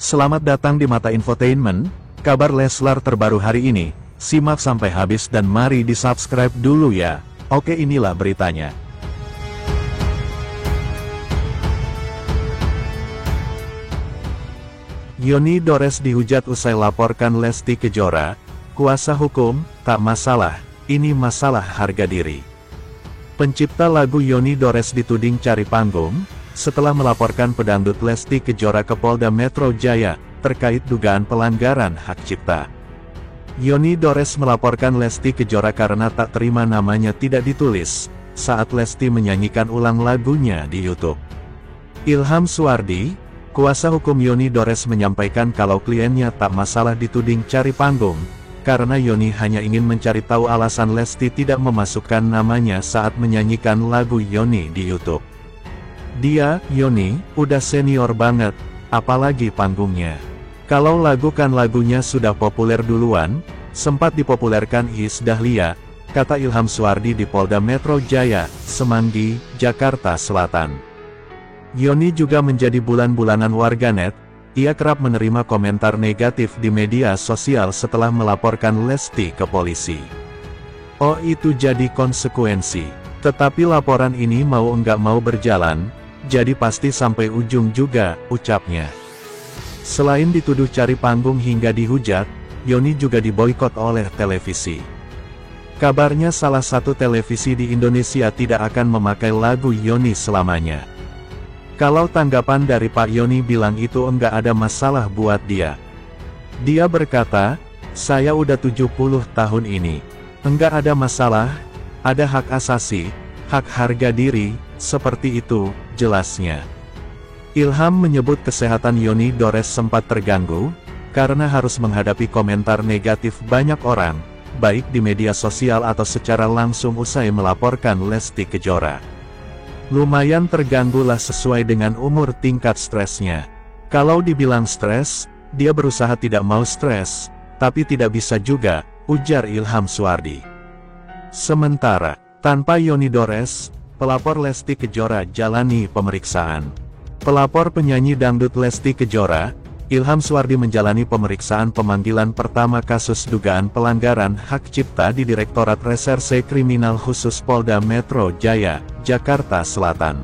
Selamat datang di Mata Infotainment, kabar Leslar terbaru hari ini. Simak sampai habis dan mari di-subscribe dulu ya. Oke, inilah beritanya. Yoni Dores dihujat usai laporkan Lesti Kejora. Kuasa hukum, tak masalah, ini masalah harga diri. Pencipta lagu Yoni Dores dituding cari panggung, setelah melaporkan pedangdut Lesti Kejora ke Polda Metro Jaya, terkait dugaan pelanggaran hak cipta. Yoni Dores melaporkan Lesti Kejora karena tak terima namanya tidak ditulis, saat Lesti menyanyikan ulang lagunya di YouTube. Ilham Suwardi, kuasa hukum Yoni Dores menyampaikan kalau kliennya tak masalah dituding cari panggung, karena Yoni hanya ingin mencari tahu alasan Lesti tidak memasukkan namanya saat menyanyikan lagu Yoni di YouTube. Dia, Yoni, udah senior banget, apalagi panggungnya. Kalau lagunya sudah populer duluan, sempat dipopulerkan Iis Dahlia, kata Ilham Suwardi di Polda Metro Jaya, Semanggi, Jakarta Selatan. Yoni juga menjadi bulan-bulanan warganet, ia kerap menerima komentar negatif di media sosial setelah melaporkan Lesti ke polisi. Oh, itu jadi konsekuensi. Tetapi laporan ini mau enggak mau berjalan, jadi pasti sampai ujung juga, ucapnya. Selain dituduh cari panggung hingga dihujat, Yoni juga diboikot oleh televisi. Kabarnya salah satu televisi di Indonesia tidak akan memakai lagu Yoni selamanya. Kalau tanggapan dari Pak Yoni bilang itu enggak ada masalah buat dia. Dia berkata, saya udah 70 tahun ini. Enggak ada masalah, ada hak asasi, hak harga diri, seperti itu, jelasnya. Ilham menyebut kesehatan Yoni Dores sempat terganggu, karena harus menghadapi komentar negatif banyak orang, baik di media sosial atau secara langsung usai melaporkan Lesti Kejora. Lumayan terganggulah sesuai dengan umur tingkat stresnya. Kalau dibilang stres, dia berusaha tidak mau stres, tapi tidak bisa juga, ujar Ilham Suwardi. Sementara, tanpa Yoni Dores, pelapor Lesti Kejora jalani pemeriksaan. Pelapor penyanyi dangdut Lesti Kejora, Ilham Suwardi menjalani pemeriksaan pemanggilan pertama kasus dugaan pelanggaran hak cipta di Direktorat Reserse Kriminal Khusus Polda Metro Jaya, Jakarta Selatan.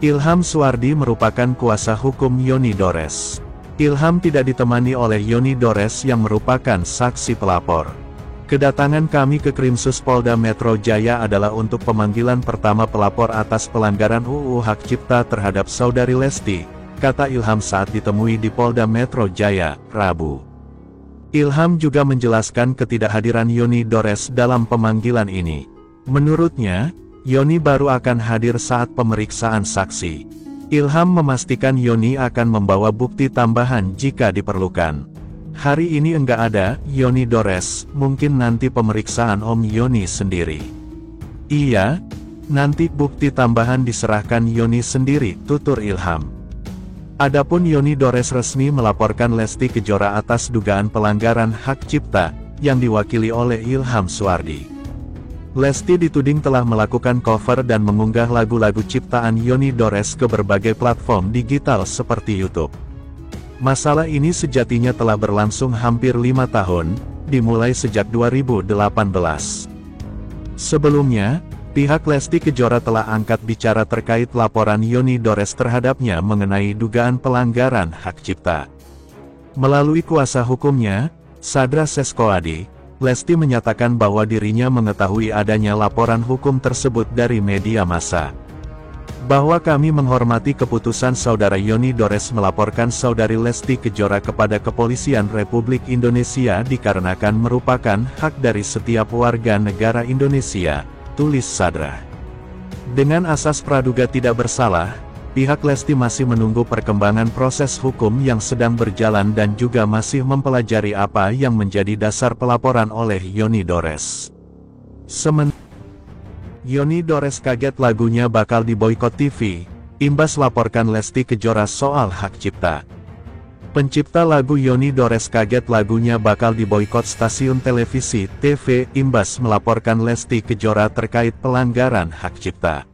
Ilham Suwardi merupakan kuasa hukum Yoni Dores. Ilham tidak ditemani oleh Yoni Dores yang merupakan saksi pelapor. Kedatangan kami ke Krimsus Polda Metro Jaya adalah untuk pemanggilan pertama pelapor atas pelanggaran UU Hak Cipta terhadap saudari Lesti, kata Ilham saat ditemui di Polda Metro Jaya, Rabu. Ilham juga menjelaskan ketidakhadiran Yoni Dores dalam pemanggilan ini. Menurutnya, Yoni baru akan hadir saat pemeriksaan saksi. Ilham memastikan Yoni akan membawa bukti tambahan jika diperlukan. Hari ini enggak ada Yoni Dores, mungkin nanti pemeriksaan Om Yoni sendiri. Iya, nanti bukti tambahan diserahkan Yoni sendiri, tutur Ilham. Adapun Yoni Dores resmi melaporkan Lesti Kejora atas dugaan pelanggaran hak cipta, yang diwakili oleh Ilham Suwardi. Lesti dituding telah melakukan cover dan mengunggah lagu-lagu ciptaan Yoni Dores ke berbagai platform digital seperti YouTube. Masalah ini sejatinya telah berlangsung hampir 5 tahun, dimulai sejak 2018. Sebelumnya, pihak Lesti Kejora telah angkat bicara terkait laporan Yoni Dores terhadapnya mengenai dugaan pelanggaran hak cipta. Melalui kuasa hukumnya, Sadra Seskoadi, Lesti menyatakan bahwa dirinya mengetahui adanya laporan hukum tersebut dari media massa. Bahwa kami menghormati keputusan saudara Yoni Dores melaporkan saudari Lesti Kejora kepada Kepolisian Republik Indonesia dikarenakan merupakan hak dari setiap warga negara Indonesia, tulis Sadra. Dengan asas praduga tidak bersalah, pihak Lesti masih menunggu perkembangan proses hukum yang sedang berjalan dan juga masih mempelajari apa yang menjadi dasar pelaporan oleh Yoni Dores. Yoni Dores kaget lagunya bakal diboikot TV, imbas laporkan Lesti Kejora soal hak cipta. Pencipta lagu Yoni Dores kaget lagunya bakal diboikot stasiun televisi TV, imbas melaporkan Lesti Kejora terkait pelanggaran hak cipta.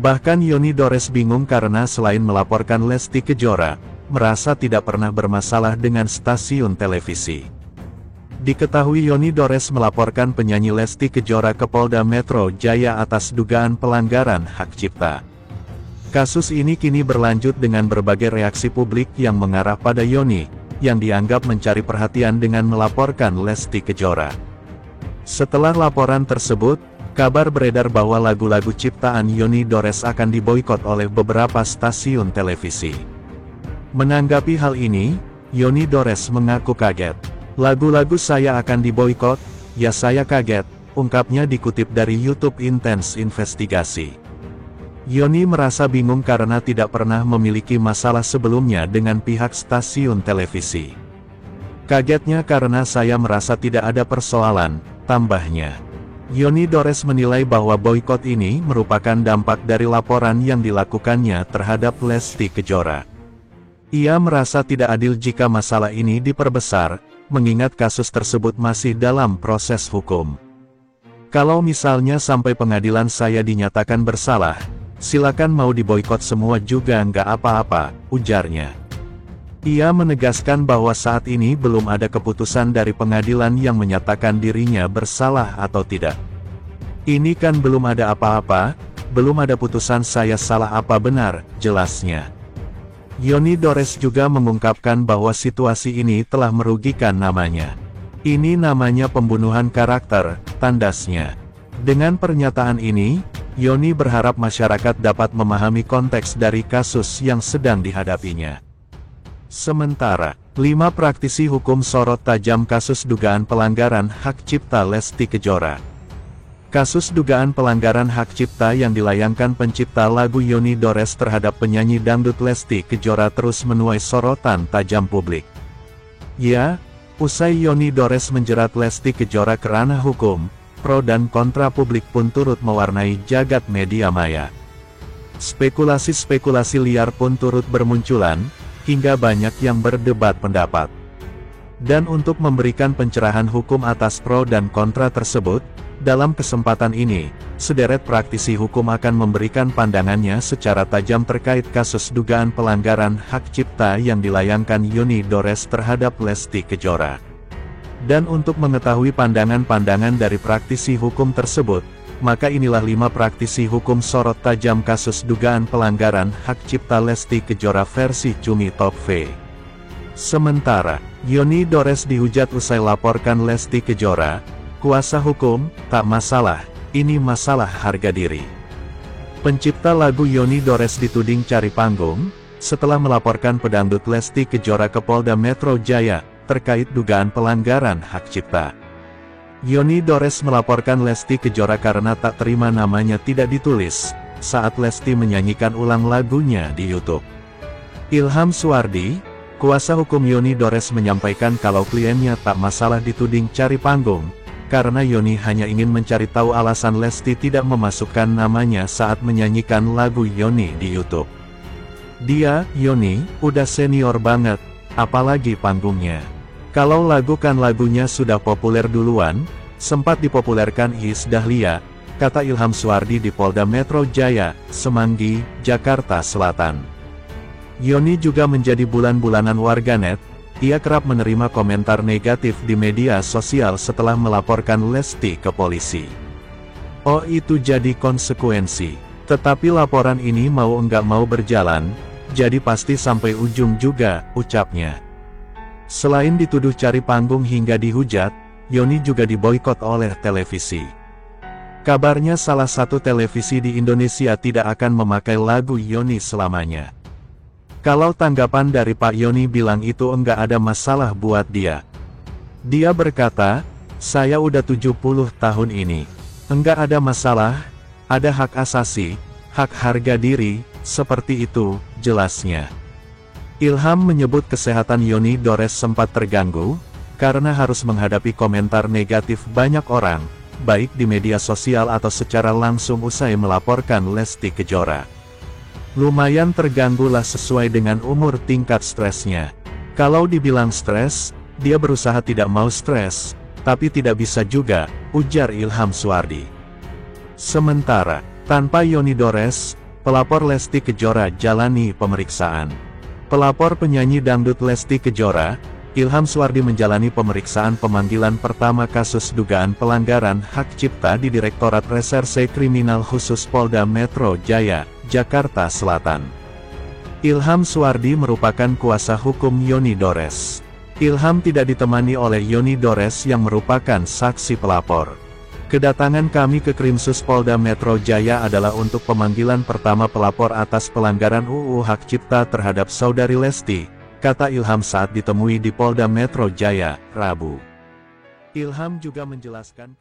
Bahkan Yoni Dores bingung karena selain melaporkan Lesti Kejora, merasa tidak pernah bermasalah dengan stasiun televisi. Diketahui Yoni Dores melaporkan penyanyi Lesti Kejora ke Polda Metro Jaya atas dugaan pelanggaran hak cipta. Kasus ini kini berlanjut dengan berbagai reaksi publik yang mengarah pada Yoni, yang dianggap mencari perhatian dengan melaporkan Lesti Kejora. Setelah laporan tersebut, kabar beredar bahwa lagu-lagu ciptaan Yoni Dores akan diboikot oleh beberapa stasiun televisi. Menanggapi hal ini, Yoni Dores mengaku kaget. "Lagu-lagu saya akan diboikot, ya saya kaget," ungkapnya dikutip dari YouTube Intense Investigasi. Yoni merasa bingung karena tidak pernah memiliki masalah sebelumnya dengan pihak stasiun televisi. "Kagetnya karena saya merasa tidak ada persoalan," tambahnya. Yoni Dores menilai bahwa boikot ini merupakan dampak dari laporan yang dilakukannya terhadap Lesti Kejora. Ia merasa tidak adil jika masalah ini diperbesar, mengingat kasus tersebut masih dalam proses hukum. "Kalau misalnya sampai pengadilan saya dinyatakan bersalah, silakan mau diboikot semua juga nggak apa-apa," ujarnya. Ia menegaskan bahwa saat ini belum ada keputusan dari pengadilan yang menyatakan dirinya bersalah atau tidak. "Ini kan belum ada apa-apa, belum ada putusan saya salah apa benar," jelasnya. Yoni Dores juga mengungkapkan bahwa situasi ini telah merugikan namanya. "Ini namanya pembunuhan karakter," tandasnya. Dengan pernyataan ini, Yoni berharap masyarakat dapat memahami konteks dari kasus yang sedang dihadapinya. Sementara, 5 praktisi hukum sorot tajam kasus dugaan pelanggaran hak cipta Lesti Kejora. Kasus dugaan pelanggaran hak cipta yang dilayangkan pencipta lagu Yoni Dores terhadap penyanyi dangdut Lesti Kejora terus menuai sorotan tajam publik. Ya, usai Yoni Dores menjerat Lesti Kejora ke ranah hukum, pro dan kontra publik pun turut mewarnai jagat media maya. Spekulasi-spekulasi liar pun turut bermunculan, hingga banyak yang berdebat pendapat. Dan untuk memberikan pencerahan hukum atas pro dan kontra tersebut, dalam kesempatan ini, sederet praktisi hukum akan memberikan pandangannya secara tajam terkait kasus dugaan pelanggaran hak cipta yang dilayangkan Yoni Dores terhadap Lesti Kejora. Dan untuk mengetahui pandangan-pandangan dari praktisi hukum tersebut, maka inilah 5 praktisi hukum sorot tajam kasus dugaan pelanggaran hak cipta Lesti Kejora versi Cumi Top V. Sementara, Yoni Dores dihujat usai laporkan Lesti Kejora. Kuasa hukum, "Tak masalah, ini masalah harga diri." Pencipta lagu Yoni Dores dituding cari panggung, setelah melaporkan pedangdut Lesti Kejora ke Polda Metro Jaya, terkait dugaan pelanggaran hak cipta. Yoni Dores melaporkan Lesti Kejora karena tak terima namanya tidak ditulis, saat Lesti menyanyikan ulang lagunya di YouTube. Ilham Suwardi, kuasa hukum Yoni Dores menyampaikan kalau kliennya tak masalah dituding cari panggung, karena Yoni hanya ingin mencari tahu alasan Lesti tidak memasukkan namanya saat menyanyikan lagu Yoni di YouTube. Dia, Yoni, udah senior banget, apalagi panggungnya. Kalau lagu kan lagunya sudah populer duluan, sempat dipopulerkan Iis Dahlia, kata Ilham Suwardi di Polda Metro Jaya, Semanggi, Jakarta Selatan. Yoni juga menjadi bulan-bulanan warganet. Ia kerap menerima komentar negatif di media sosial setelah melaporkan Lesti ke polisi. "Oh, itu jadi konsekuensi. Tetapi laporan ini mau enggak mau berjalan, jadi pasti sampai ujung juga," ucapnya. Selain dituduh cari panggung hingga dihujat, Yoni juga diboikot oleh televisi. Kabarnya salah satu televisi di Indonesia tidak akan memakai lagu Yoni selamanya. Kalau tanggapan dari Pak Yoni bilang itu enggak ada masalah buat dia. Dia berkata, "Saya udah 70 tahun ini. Enggak ada masalah, ada hak asasi, hak harga diri," seperti itu, jelasnya. Ilham menyebut kesehatan Yoni Dores sempat terganggu, karena harus menghadapi komentar negatif banyak orang, baik di media sosial atau secara langsung usai melaporkan Lesti Kejora. Lumayan terganggulah sesuai dengan umur tingkat stresnya. Kalau dibilang stres, dia berusaha tidak mau stres, tapi tidak bisa juga, ujar Ilham Suwardi. Sementara, tanpa Yoni Dores, pelapor Lesti Kejora jalani pemeriksaan. Pelapor penyanyi dangdut Lesti Kejora, Ilham Suwardi menjalani pemeriksaan pemanggilan pertama kasus dugaan pelanggaran hak cipta di Direktorat Reserse Kriminal Khusus Polda Metro Jaya, Jakarta Selatan. Ilham Suwardi merupakan kuasa hukum Yoni Dores. Ilham tidak ditemani oleh Yoni Dores yang merupakan saksi pelapor. Kedatangan kami ke Krimsus Polda Metro Jaya adalah untuk pemanggilan pertama pelapor atas pelanggaran UU Hak Cipta terhadap saudari Lesti, kata Ilham saat ditemui di Polda Metro Jaya, Rabu. Ilham juga menjelaskan